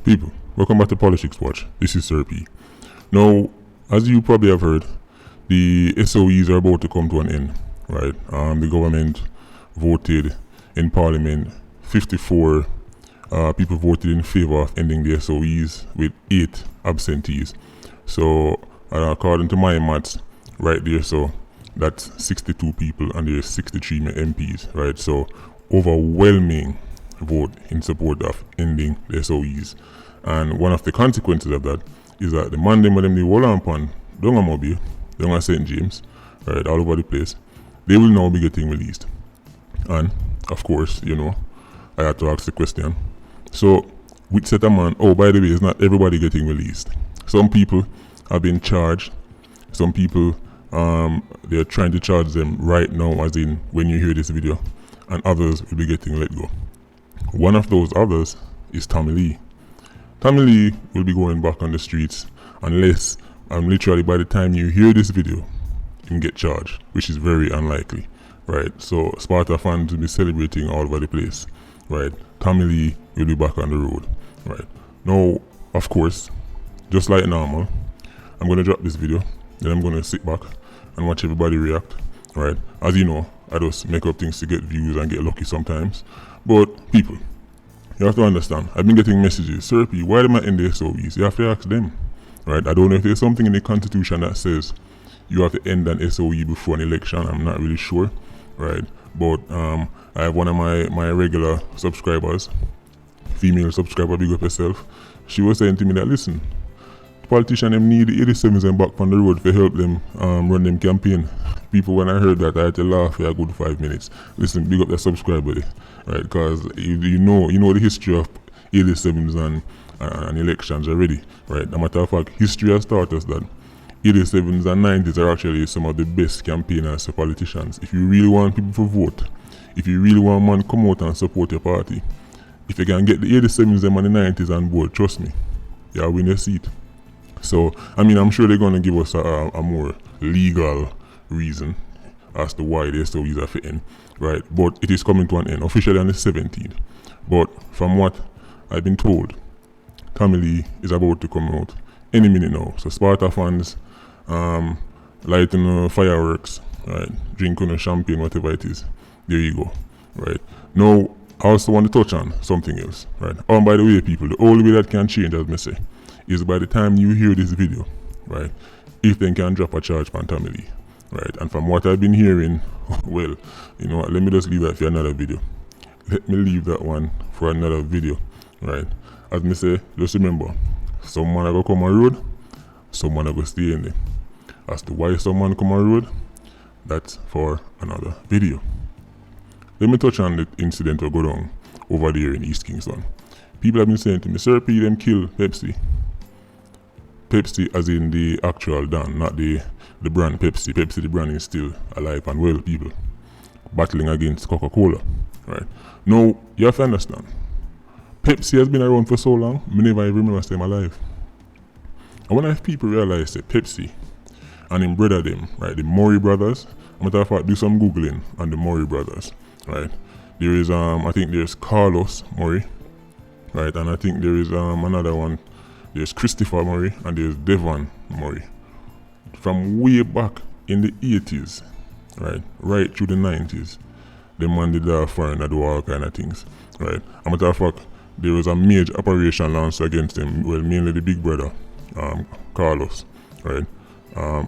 People, welcome back to Politricks Watch. This is Sir P. Now, as you probably have heard, the SOEs are about to come to an end, right? The government voted in Parliament. 54 people voted in favor of ending the SOEs with 8 absentees. So, according to my maths, right there, so that's 62 people and there's 63 MPs, right? So, overwhelming vote in support of ending the SOEs. And one of the consequences of that is that the man them the whole upon down a Mobile, down a St. James, right, all over the place, they will now be getting released. And of course, I had to ask the question. So with set a man, oh, by the way, it's not everybody getting released. Some people have been charged. Some people they're trying to charge them right now, as in when you hear this video, and others will be getting let go. One of those others is Tommy Lee. Tommy Lee will be going back on the streets unless, literally by the time you hear this video, you can get charged, which is very unlikely, right? So Sparta fans will be celebrating all over the place, right? Tommy Lee will be back on the road, right? Now, of course, just like normal, I'm going to drop this video, then I'm going to sit back and watch everybody react, right? As you know, I just make up things to get views and get lucky sometimes. But people, you have to understand, I've been getting messages, Sir P, why am I in the SOEs? You have to ask them, right? I don't know if there's something in the constitution that says you have to end an SOE before an election. I'm not really sure, right? But I have one of my regular subscribers, female subscriber, big up herself. She was saying to me that, listen, politicians them need the 87s and back on the road to help them run them campaign. People, when I heard that, I had to laugh for a good 5 minutes. Listen, big up that subscriber, right? Because you know the history of 87s and elections already, right? No matter of fact, history has taught us that 87s and 90s are actually some of the best campaigners for politicians. If you really want people to vote, if you really want man to come out and support your party, if you can get the 87s and the 90s on board, trust me, you'll win your seat. So, I'm sure they're going to give us a more legal reason as to why the SOEs are fitting, right? But it is coming to an end, officially on the 17th. But from what I've been told, Tommy Lee is about to come out any minute now. So Sparta fans, lighting fireworks, right? Drinking champagne, whatever it is. There you go, right? Now, I also want to touch on something else, right? Oh, and by the way, people, the only way that can change, as I say, is by the time you hear this video, right? If they can drop a charge on Tommy Lee, right? And from what I've been hearing, well, you know what, let me just leave that for another video. Let me leave that one for another video, right? As me say, just remember, someone go come on road, someone go stay in there. As to why someone come on road, that's for another video. Let me touch on the incident that go down over there in East Kingston. People have been saying to me, Sir P, them kill Pepsi. Pepsi as in the actual Dan, not the brand Pepsi. Pepsi, the brand, is still alive and well, people. Battling against Coca-Cola, right? Now, you have to understand, Pepsi has been around for so long, I never even remember them alive. And when I have people realize that Pepsi and him brother them, right, the Murray brothers, matter of fact, do some Googling on the Murray brothers, right? There is, I think there's Carlos Murray, right? And I think there is another one. There's Christopher Murray and there's Devon Murray. From way back in the 80s, right through the 90s, the man did foreign and do all kind of things, right? As a matter of fact, there was a major operation launched against him, well, mainly the big brother, Carlos, right?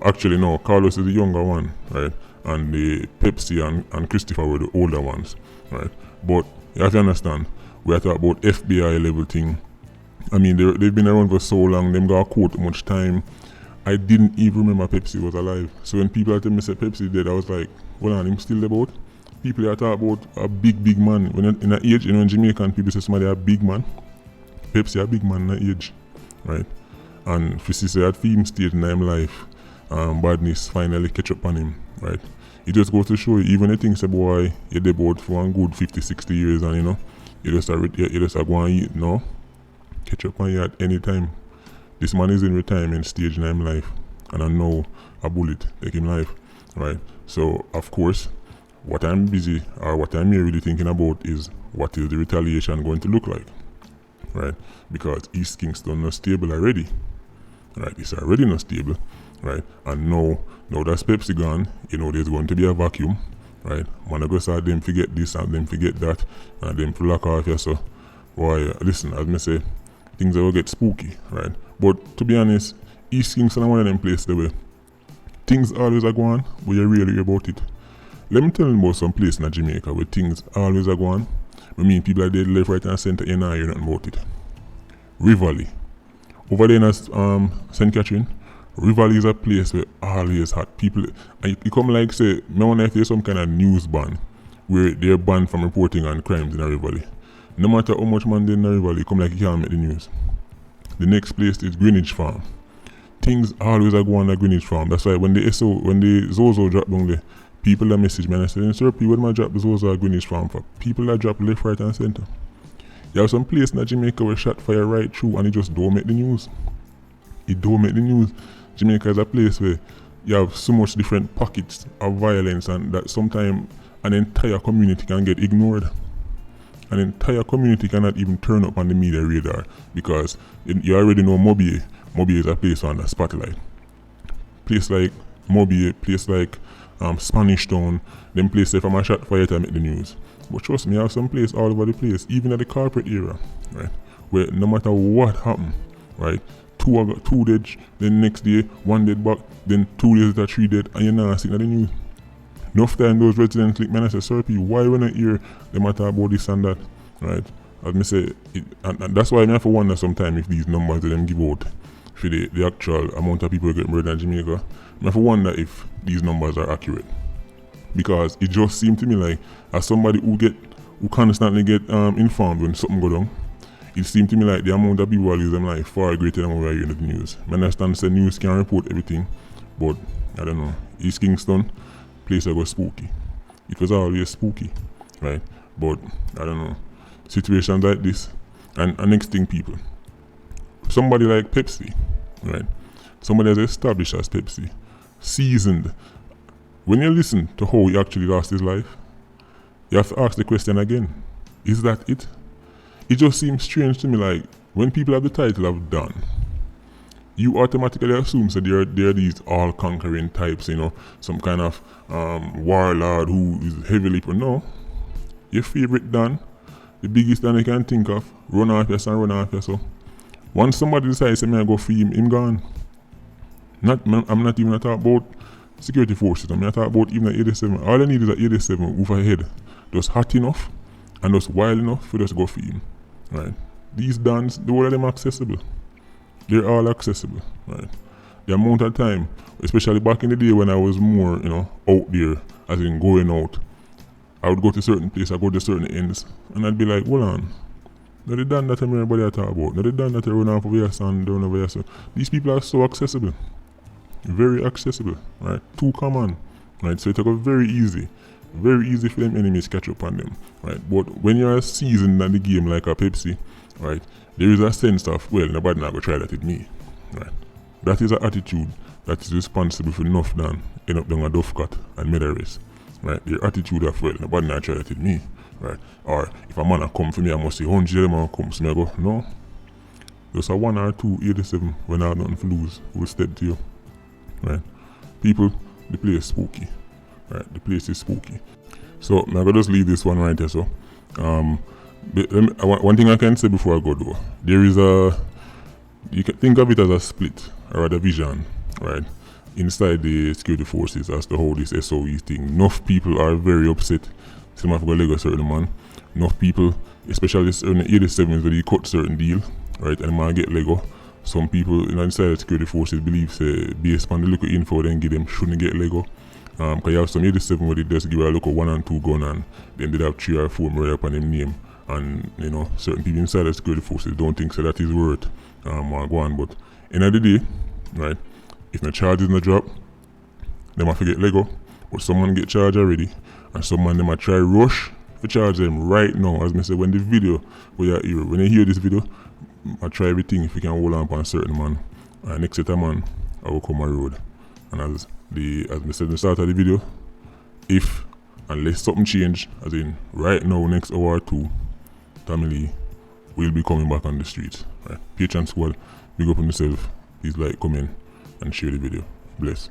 Actually, no, Carlos is the younger one, right? And the Pepsi and Christopher were the older ones, right? But you have to understand, we are talking about FBI level thing. They've been around for so long, them got caught much time. I didn't even remember Pepsi was alive. So when people tell me say Pepsi dead, I was like, well, him still about? People are talking about a big man. When in that age, in Jamaican people say somebody a big man. Pepsi a big man in that age, right? And if you see at film stage in his life, badness finally catch up on him, right? It just goes to show you, even the things say, boy, you're dead about for one good 50, 60 years and you just are going to eat now. Catch up on you at any time. This man is in retirement stage in his life, and I know a bullet take him life, right? So of course, what I'm really thinking about is what is the retaliation going to look like, right? Because East Kingston not stable already, right? It's already not stable, right? And now that's Pepsi gone, there's going to be a vacuum, right? Man, I go start them forget this and them forget that, and them to lock off here. So, boy, listen, as me say, things will get spooky, right? But to be honest, East Kingston is one of them places where things always are going, but you really hear about it. Let me tell you about some place in Jamaica where things always are going. I mean, people are dead left, right, and center, you know, hear nothing about it. Rivoli. Over there in St. Catherine, Rivoli is a place where always had people. And you come like say, I wonder if there's some kind of news ban where they're banned from reporting on crimes in a Rivoli. No matter how much man they in a Rivoli, come like you can't make the news. The next place is Greenwich Farm. Things always are going at Greenwich Farm. That's why when the Zozo drop down there, people that message me and I say, sir, people when I drop the Zozo at Greenwich Farm for people that drop left, right and center. You have some place in Jamaica where shot fire right through and it just don't make the news. It don't make the news. Jamaica is a place where you have so much different pockets of violence and that sometimes an entire community can get ignored. An entire community cannot even turn up on the media radar because you already know Mobile. Mobile is a place on the spotlight. Place like Mobile, place like Spanish Town, them places from a shot fire to make the news. But trust me, I have some place all over the place, even at the corporate era, right? Where no matter what happen, right? Two dead, then next day, one dead back, then 2 days later, 3 dead, and you're not seeing the news. Enough time those residents click, man, I say, sir, why when I hear them matter about this and that, right? As me say, and that's why I have to wonder sometimes if these numbers that them give out for the actual amount of people getting murdered in Jamaica, I have to wonder if these numbers are accurate. Because it just seems to me like, as somebody who constantly get informed when something go down, it seems to me like the amount of people who lose them life far greater than what we are hearing in the news. I understand the news can report everything, but I don't know. East Kingston, place that was spooky. It was always spooky, right? But I don't know. Situations like this, and next thing, people. Somebody like Pepsi, right? Somebody as established as Pepsi, seasoned. When you listen to how he actually lost his life, you have to ask the question again. Is that it? It just seems strange to me like when people have the title of Don, you automatically assume that they're these all-conquering types, some kind of warlord who is heavily... No. Your favorite Don, the biggest Don you can think of, run off your son, run off your son. Once somebody decides to go free him gone. I'm not even talking about security forces. I'm not talking about even the 87. All I need is an 87 overhead, just hot enough and just wild enough for us to go for him. Right? These Dons, the whole of them accessible. They're all accessible. Right? The amount of time, especially back in the day when I was more, out there, as in going out, I would go to certain places, I'd go to certain ends, and I'd be like, hold on. Now the Don that everybody I talk about, now the Don that I run off over your son, down over your son. These people are so accessible. Very accessible, right? Too common, right? So it's very easy for them enemies to catch up on them, right? But when you're seasoned in the game like a Pepsi, right, there is a sense of, well, nobody not gonna try that with me, right? That is an attitude that is responsible for enough than end up down a duff cut and made a race, right? The attitude of, well, nobody not try that with me, right? Or if a man a come for me, I must say 100 of them come, so me I go, no. Just a 1 or 2 87 when I have nothing to lose will step to you. Right, people, the place is spooky. Right, the place is spooky. So I'm gonna just leave this one right here. So, one thing I can say before I go though, there is you can think of it as a split or a division, right, inside the security forces as to how this SOE thing. Enough people are very upset. Some have got Lego certain man. Enough people, especially certain 87s where you cut certain deal, right, and man get Lego. Some people inside the security forces believe based on the local info then give them shouldn't get Lego. Cause you have some 87 where they just give a local 1 and 2 gun and then they have 3 or 4 murder upon them name. And certain people inside the security forces don't think so that is worth go on. But end of the day, right, if the charge is not drop, they might forget Lego. But someone get charged already and someone they might try rush to charge them right now. As I say, when you hear this video, I try everything if you can hold on a certain man. And next set a man, I will come on road. And as I said in the start of the video, unless something change, as in right now, next hour or two, family we'll be coming back on the streets. Right? Patreon squad, big up on yourself. Please like, comment, and share the video. Bless.